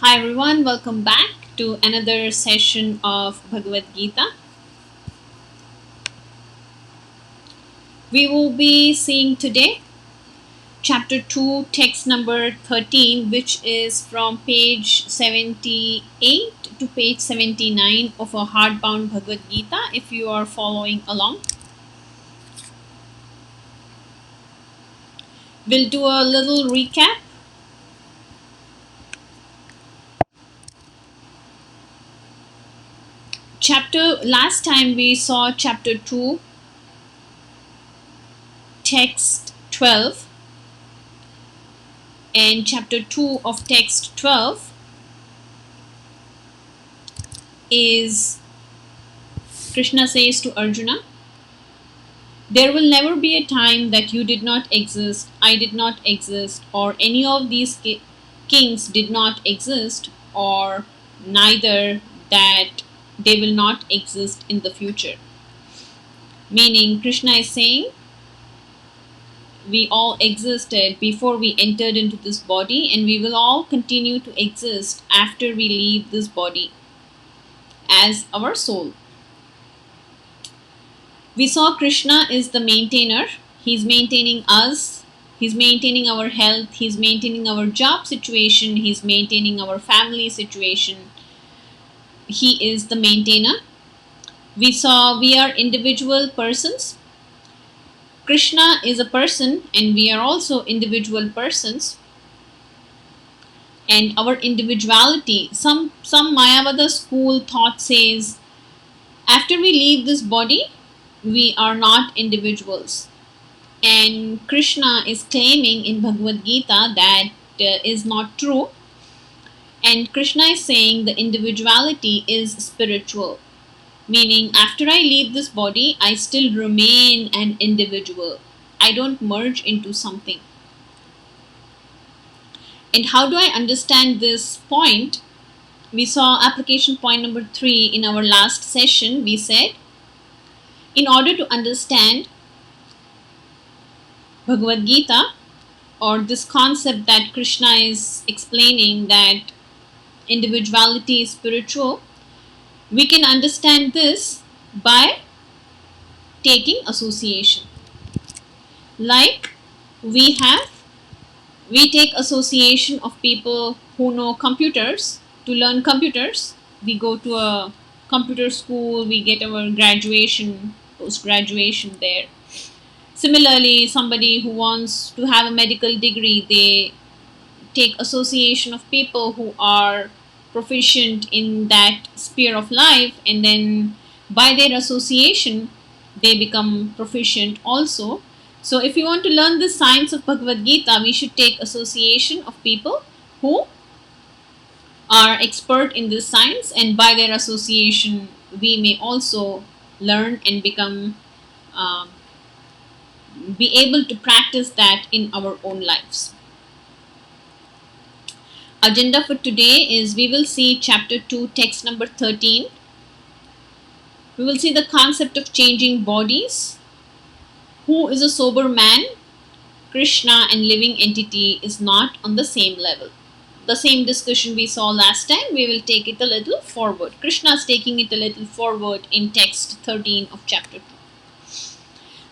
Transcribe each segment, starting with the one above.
Hi everyone, welcome back to another session of Bhagavad Gita. We will be seeing today chapter 2, text number 13, which is from page 78 to page 79 of a hardbound Bhagavad Gita if you are following along. We'll do a little recap. Last time we saw chapter 2, text 12, and chapter 2 of text 12 is Krishna says to Arjuna, "There will never be a time that you did not exist, I did not exist, or any of these kings did not exist, or neither that they will not exist in the future." Meaning, Krishna is saying, we all existed before we entered into this body, and we will all continue to exist after we leave this body as our soul. We saw Krishna is the maintainer. He's maintaining us. He's maintaining our health. He's maintaining our job situation. He's maintaining our family situation. He is the maintainer. We saw we are individual persons. Krishna is a person and we are also individual persons. And our individuality, some Mayavada school thought says, after we leave this body, we are not individuals. And Krishna is claiming in Bhagavad Gita that is not true. And Krishna is saying the individuality is spiritual. Meaning, after I leave this body, I still remain an individual. I don't merge into something. And how do I understand this point? We saw application point number 3 in our last session. We said, in order to understand Bhagavad Gita, or this concept that Krishna is explaining, that individuality is spiritual, we can understand this by taking association. Like we take association of people who know computers to learn computers. We go to a computer school, we get our graduation, post graduation there. Similarly, somebody who wants to have a medical degree, they take association of people who are proficient in that sphere of life, and then by their association they become proficient also. So if you want to learn the science of Bhagavad Gita, we should take association of people who are expert in this science, and by their association we may also learn and become be able to practice that in our own lives. Agenda for today is we will see chapter 2, text number 13. We will see the concept of changing bodies. Who is a sober man? Krishna and living entity is not on the same level. The same discussion we saw last time, we will take it a little forward. Krishna is taking it a little forward in text 13 of chapter 2.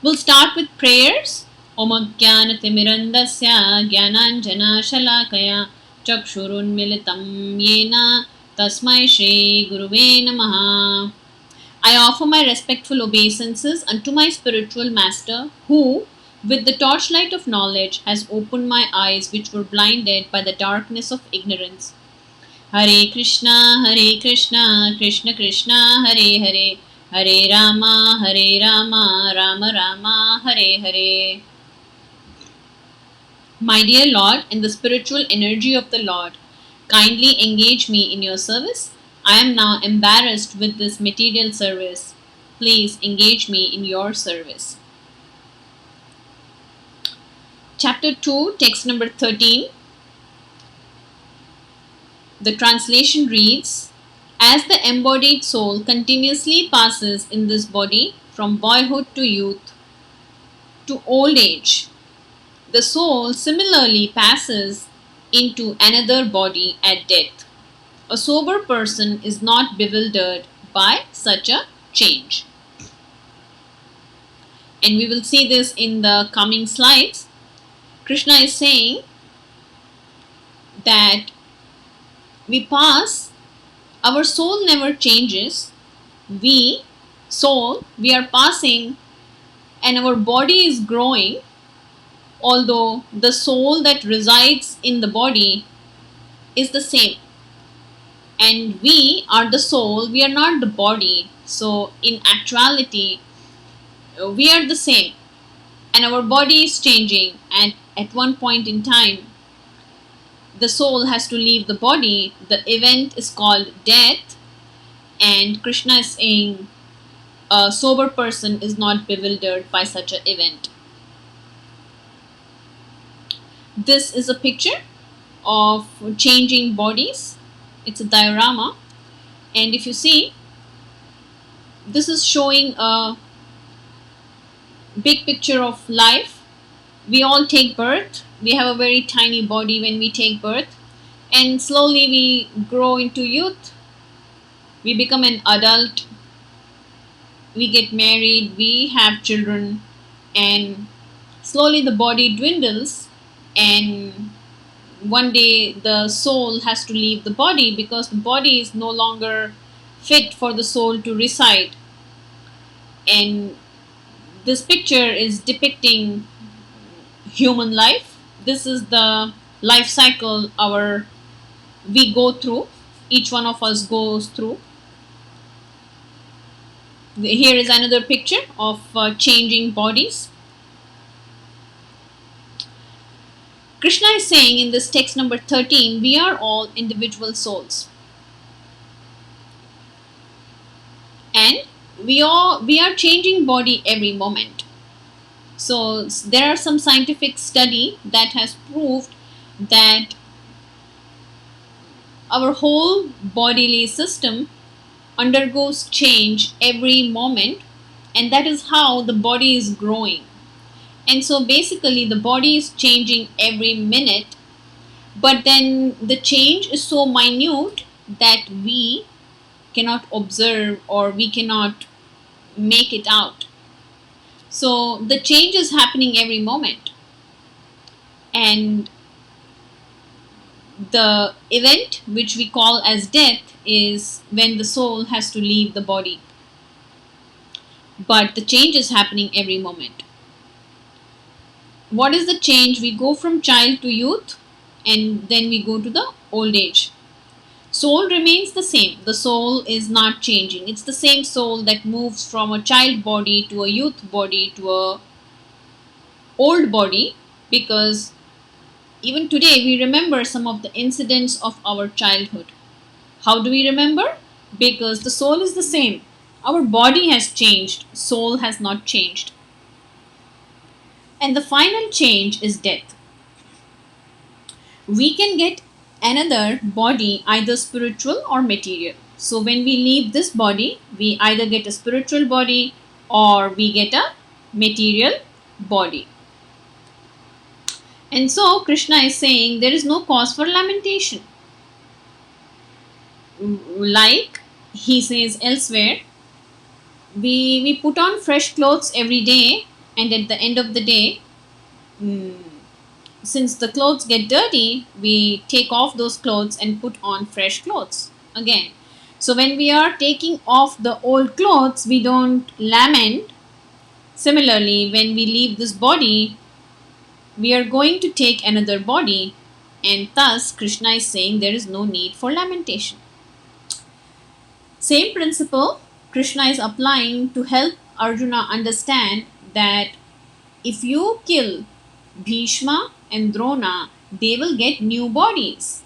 We'll start with prayers. Om Ajnanatirmirandasya Jnananjana Shalakaya Chakshurunmilitam Yena Tasmai Shri Guruve Namaha. I offer my respectful obeisances unto my spiritual master, who, with the torchlight of knowledge, has opened my eyes which were blinded by the darkness of ignorance. Hare Krishna, Krishna Krishna, Hare Hare, Hare Rama, Rama Rama, Hare Hare. My dear Lord, in the spiritual energy of the Lord, kindly engage me in your service. I am now embarrassed with this material service. Please engage me in your service. Chapter 2, text number 13. The translation reads, as the embodied soul continuously passes in this body from boyhood to youth to old age, the soul similarly passes into another body at death. A sober person is not bewildered by such a change. And we will see this in the coming slides. Krishna is saying that we pass, our soul never changes. We, soul, we are passing and our body is growing, although the soul that resides in the body is the same. And we are the soul, we are not the body. So, in actuality, we are the same. And our body is changing. And at one point in time, the soul has to leave the body. The event is called death. And Krishna is saying a sober person is not bewildered by such an event. This is a picture of changing bodies. It's a diorama. And if you see, this is showing a big picture of life. We all take birth. We have a very tiny body when we take birth. And slowly we grow into youth. We become an adult. We get married. We have children. And slowly the body dwindles. And one day the soul has to leave the body because the body is no longer fit for the soul to reside. And this picture is depicting human life. This is the life cycle we go through. Each one of us goes through. Here is another picture of changing bodies. Krishna is saying in this text number 13, we are all individual souls. And we are changing body every moment. So there are some scientific study that has proved that our whole bodily system undergoes change every moment, and that is how the body is growing. And so basically the body is changing every minute, but then the change is so minute that we cannot observe or we cannot make it out. So the change is happening every moment. And the event which we call as death is when the soul has to leave the body. But the change is happening every moment. What is the change? We go from child to youth and then we go to the old age. Soul remains the same. The soul is not changing. It's the same soul that moves from a child body to a youth body to a old body, because even today we remember some of the incidents of our childhood. How do we remember? Because the soul is the same. Our body has changed, soul has not changed. And the final change is death. We can get another body, either spiritual or material. So when we leave this body, we either get a spiritual body or we get a material body. And so Krishna is saying there is no cause for lamentation. Like he says elsewhere, we put on fresh clothes every day, and at the end of the day, since the clothes get dirty, we take off those clothes and put on fresh clothes again. So when we are taking off the old clothes, we don't lament. Similarly, when we leave this body, we are going to take another body, and thus Krishna is saying there is no need for lamentation. Same principle Krishna is applying to help Arjuna understand that if you kill Bhishma and Drona, they will get new bodies.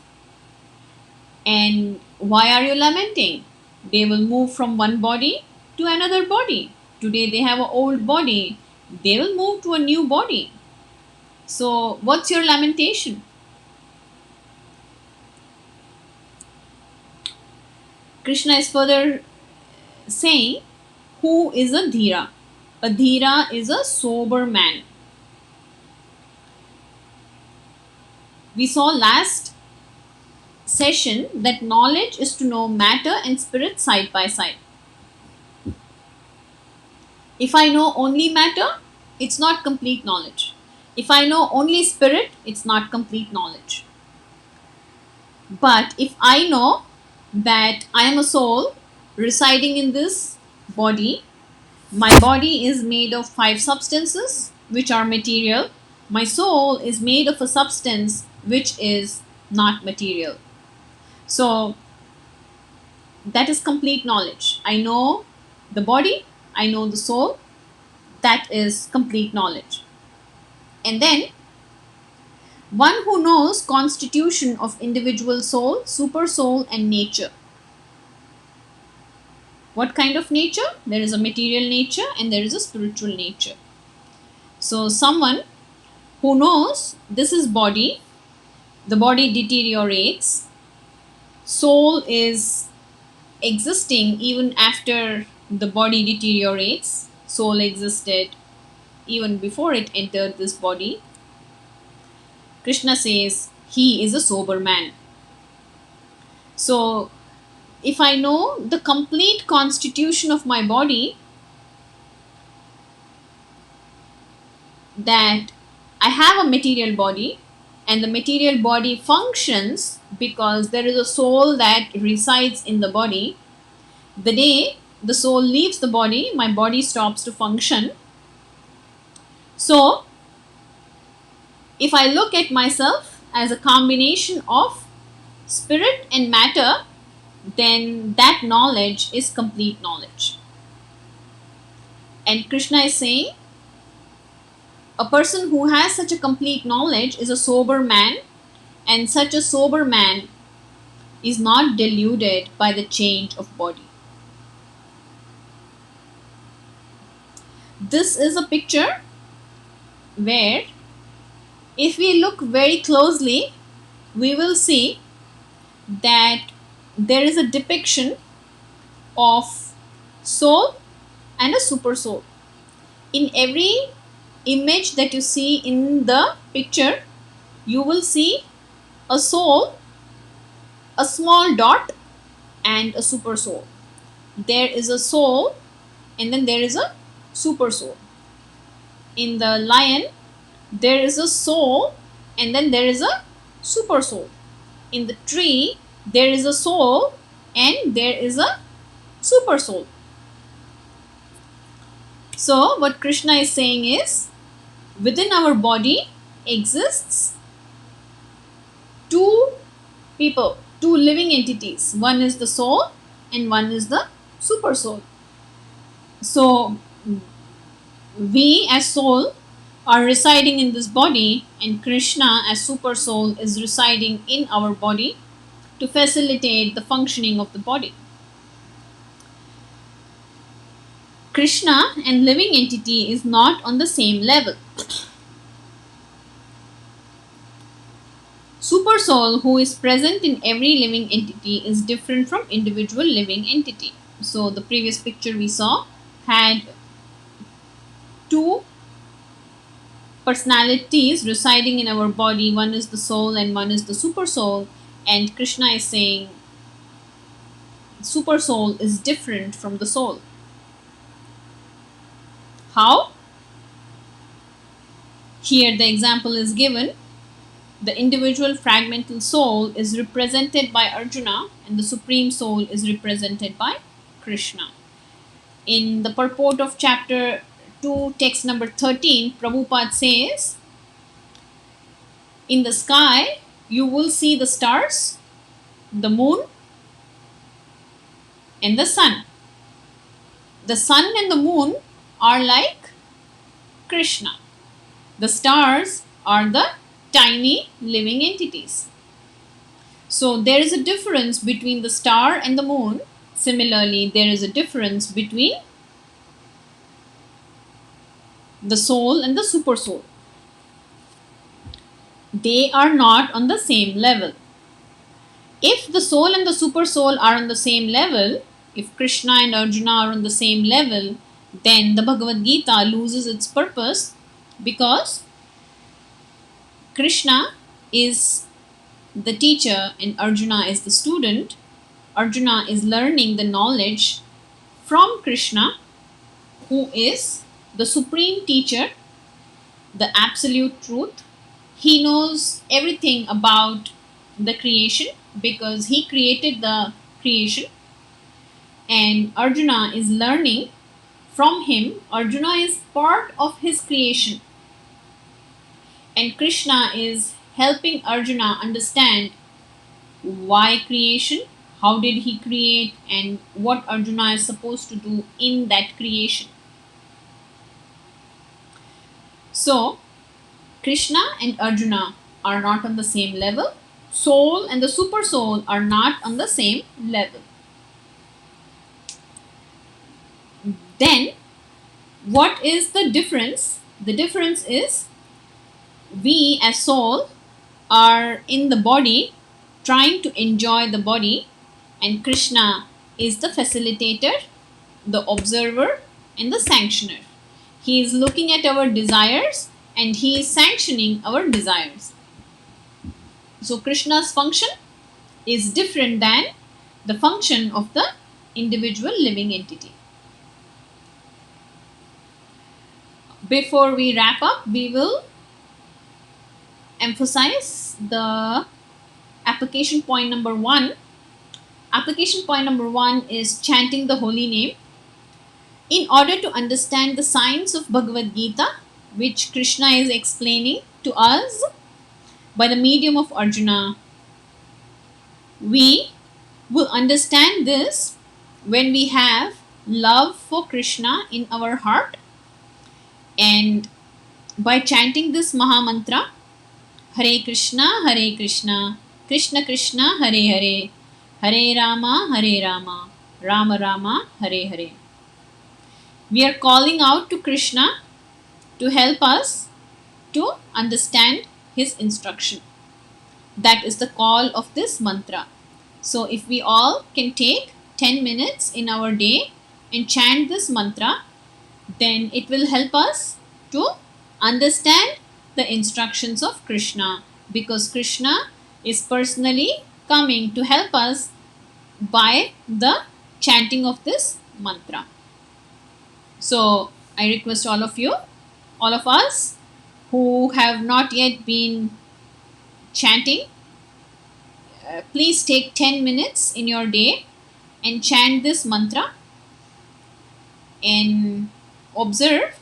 And why are you lamenting? They will move from one body to another body. Today they have an old body. They will move to a new body. So what's your lamentation? Krishna is further saying, who is a dhira? A dhira is a sober man. We saw last session that knowledge is to know matter and spirit side by side. If I know only matter, it's not complete knowledge. If I know only spirit, it's not complete knowledge. But if I know that I am a soul residing in this body, my body is made of five substances which are material. My soul is made of a substance which is not material. So that is complete knowledge. I know the body, I know the soul. That is complete knowledge. And then one who knows constitution of individual soul, super soul, and nature. What kind of nature? There is a material nature and there is a spiritual nature. So someone who knows this is body, the body deteriorates, soul is existing even after the body deteriorates, soul existed even before it entered this body. Krishna says he is a sober man. So if I know the complete constitution of my body, that I have a material body and the material body functions because there is a soul that resides in the body. The day the soul leaves the body, my body stops to function. So if I look at myself as a combination of spirit and matter, then that knowledge is complete knowledge. And Krishna is saying a person who has such a complete knowledge is a sober man, and such a sober man is not deluded by the change of body. This is a picture where if we look very closely, we will see that there is a depiction of soul and a super soul. In every image that you see in the picture, you will see a soul, a small dot, and a super soul. There is a soul and then there is a super soul. In the lion, there is a soul and then there is a super soul. In the tree, there is a soul and there is a super soul. So what Krishna is saying is, within our body exists two people, two living entities. One is the soul and one is the super soul. So we as soul are residing in this body and Krishna as super soul is residing in our body to facilitate the functioning of the body. Krishna and living entity is not on the same level. Super soul, who is present in every living entity, is different from individual living entity. So the previous picture we saw had two personalities residing in our body. One is the soul and one is the super soul. And Krishna is saying super soul is different from the soul. How? Here the example is given. The individual fragmental soul is represented by Arjuna and the supreme soul is represented by Krishna. In the purport of chapter 2, text number 13, Prabhupada says, in the sky you will see the stars, the moon, and the sun. The sun and the moon are like Krishna. The stars are the tiny living entities. So there is a difference between the star and the moon. Similarly, there is a difference between the soul and the super soul. They are not on the same level. If the soul and the super soul are on the same level, if Krishna and Arjuna are on the same level, then the Bhagavad Gita loses its purpose, because Krishna is the teacher and Arjuna is the student, Arjuna is learning the knowledge from Krishna, who is the supreme teacher, the absolute truth. He knows everything about the creation because he created the creation, and Arjuna is learning from him. Arjuna is part of his creation, and Krishna is helping Arjuna understand why creation, how did he create, and what Arjuna is supposed to do in that creation. So, Krishna and Arjuna are not on the same level. Soul and the super soul are not on the same level. Then, what is the difference? The difference is we as soul are in the body trying to enjoy the body, and Krishna is the facilitator, the observer, and the sanctioner. He is looking at our desires and he is sanctioning our desires. So, Krishna's function is different than the function of the individual living entity. Before we wrap up, we will emphasize the application point number 1. Application point number 1 is chanting the holy name. In order to understand the science of Bhagavad Gita, which Krishna is explaining to us by the medium of Arjuna, we will understand this when we have love for Krishna in our heart, and by chanting this Maha Mantra, Hare Krishna, Krishna Krishna, Hare Hare, Hare Rama, Rama Rama, Hare Hare. We are calling out to Krishna to help us to understand his instruction. That is the call of this mantra. So if we all can take 10 minutes in our day and chant this mantra, then it will help us to understand the instructions of Krishna, because Krishna is personally coming to help us by the chanting of this mantra. So I request all of you, all of us who have not yet been chanting, please take 10 minutes in your day and chant this mantra and observe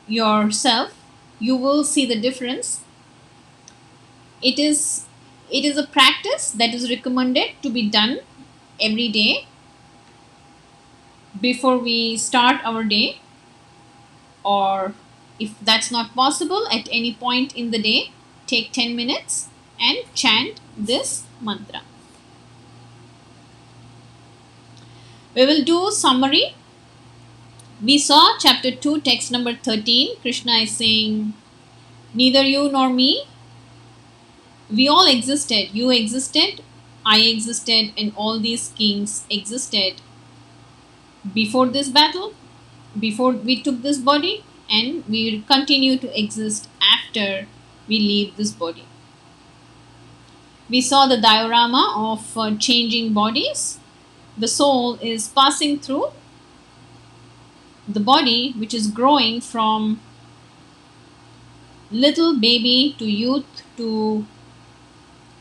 yourself. You will see the difference. It is a practice that is recommended to be done every day before we start our day, or if that's not possible, at any point in the day, take 10 minutes and chant this mantra. We will do summary. We saw chapter 2, text number 13. Krishna is saying, neither you nor me, we all existed. You existed, I existed, and all these kings existed before this battle, before we took this body, and we will continue to exist after we leave this body. We saw the diorama of changing bodies. The soul is passing through the body, which is growing from little baby to youth to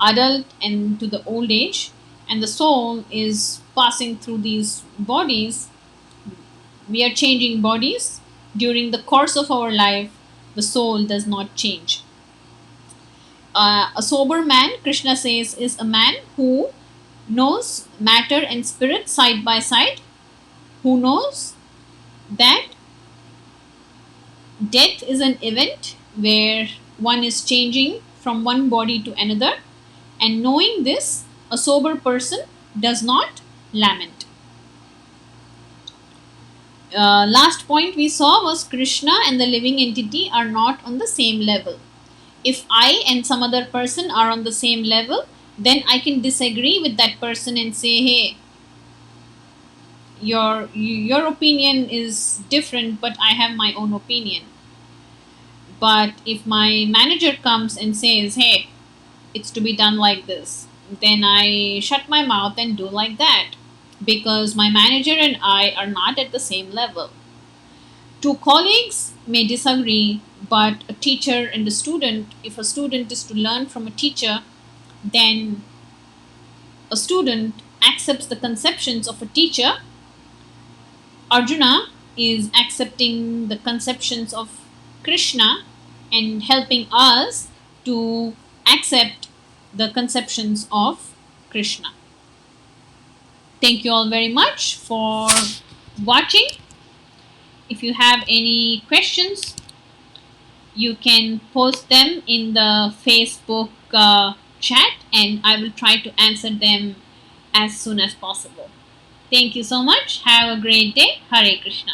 adult and to the old age, and the soul is passing through these bodies. We are changing bodies during the course of our life. The soul does not change. A sober man, Krishna says, is a man who knows matter and spirit side by side, who knows that death is an event where one is changing from one body to another, and knowing this, a sober person does not lament. Last point we saw was Krishna and the living entity are not on the same level. If I and some other person are on the same level, then I can disagree with that person and say, hey, your opinion is different, but I have my own opinion. But if my manager comes and says, hey, it's to be done like this, then I shut my mouth and do like that, because my manager and I are not at the same level. Two colleagues may disagree, but a teacher and a student, if a student is to learn from a teacher, then a student accepts the conceptions of a teacher. Arjuna is accepting the conceptions of Krishna and helping us to accept the conceptions of Krishna. Thank you all very much for watching. If you have any questions, you can post them in the Facebook chat, and I will try to answer them as soon as possible. Thank you so much. Have a great day. Hare Krishna.